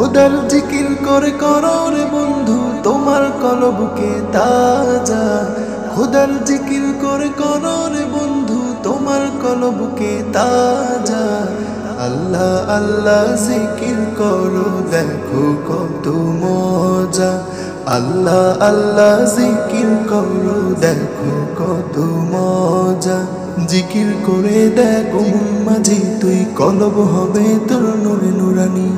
খোদার জিকির করে করো রে বন্ধু তোমার কলবকে তাজা। খোদার জিকির করে করো রে বন্ধু তোমার কলবকে তাজা। আল্লাহ আল্লাহ জিকির করো দেখো কত মজা। আল্লাহ আল্লাহ জিকির করো দেখো কত মজা। জিকির করে দেখো মন মাঝি তুই কলব হবে তোর নূরে নুরানি।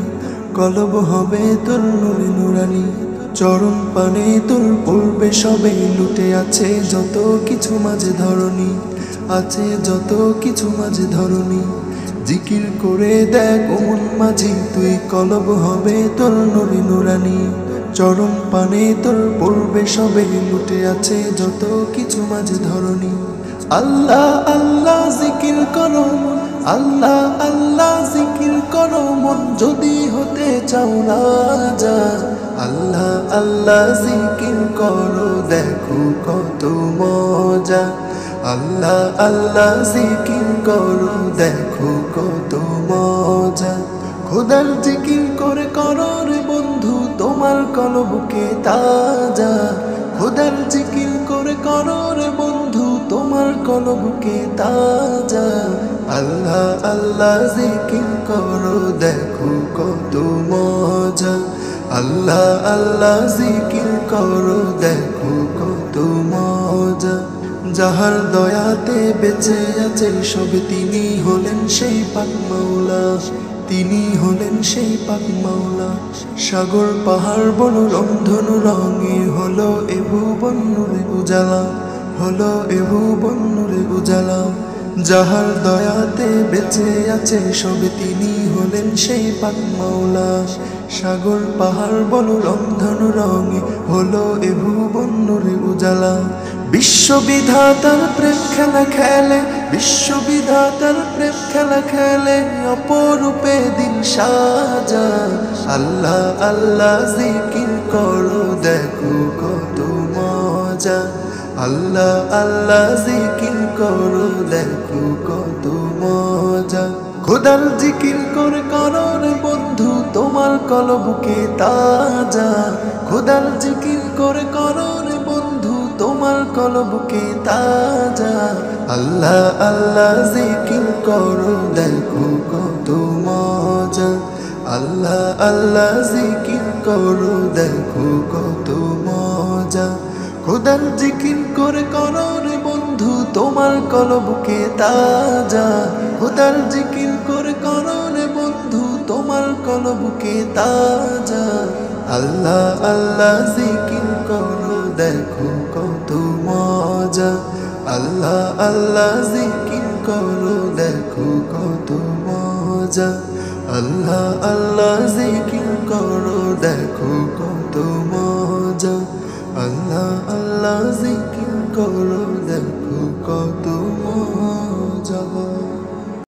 কলব হবে তোর নূরে নুরানি। চরণ পানে তোর পড়বে সবে লুটে আছে যত কিছু মাঝে ধরনি। আছে যত কিছু মাঝে ধরনি। জিকির করে দেখ মন মাঝি তুই কলব হবে তোর নূরে নুরানি। চরণ পানে তোর পড়বে সবে লুটে আছে যত কিছু মাঝে ধরনি। আল্লাহ আল্লাহ জিকির করো মন। আল্লাহ আল্লাহ জিকির করো মন যদি হতে চাও রাজা। আল্লাহ আল্লাহ জিকির করো দেখো কত মজা। আল্লাহ আল্লাহ জিকির করো দেখো কত মজা। খোদার জিকির করে করো রে বন্ধু তোমার কলবকে তাজা। খোদার জিকির করে করো রে বন্ধু তোমার কলবকে তাজা। আল্লাহ আল্লাহ জিকির করো দেখো কত মজা। আল্লাহ আল্লাহ জিকির করো দেখো কত মজা। যাহার দয়াতে বেঁচে আছে সব তিনি হলেন সেই পাক মাওলা। তিনি হলেন সেই পাক মাওলা। সাগর পাহাড় বন রংধনু রঙে হলো এ ভুবন নূরে উজালা। হলো এ ভুবন নূরে উজালা। যাহার দয়াতে বেঁচে আছে সব তিনি হলেন সেই পাক মাওলা। সাগর পাহাড় বন রংধনু রঙে হলো এ ভুবন নূরে উজালা। বিশ্ববিধাতার প্রেম খেলা খেলে। বিশ্ববিধাতার প্রেম খেলা খেলে অপরূপে দিল সাজা। আল্লাহ আল্লাহ জিকির করো দেখো কত মজা। আল্লাহ আল্লাহ জিকির করো দেখো কত মজা। খোদার জিকির করে করো রে বন্ধু তোমার কলবকে তাজা। খোদার জিকির করে করো রে বন্ধু তোমার কলবকে তাজা। আল্লাহ আল্লাহ জিকির করো দেখো কত মজা। আল্লাহ আল্লাহ জিকির করো দেখো কত মজা। খোদার জিকির করে করো রে বন্ধু তোমার কলবকে তাজা। খোদার জিকির করে করো রে বন্ধু তোমার কলবকে তাজা। আল্লাহ আল্লাহ জিকির করো দেখো কত মজা। আল্লাহ আল্লাহ জিকির করো দেখো কত মজা। আল্লাহ আল্লাহ জিকির করো দেখো কত মজা। আল্লাহ আল্লাহ জিকির করো দেখো কত মজা।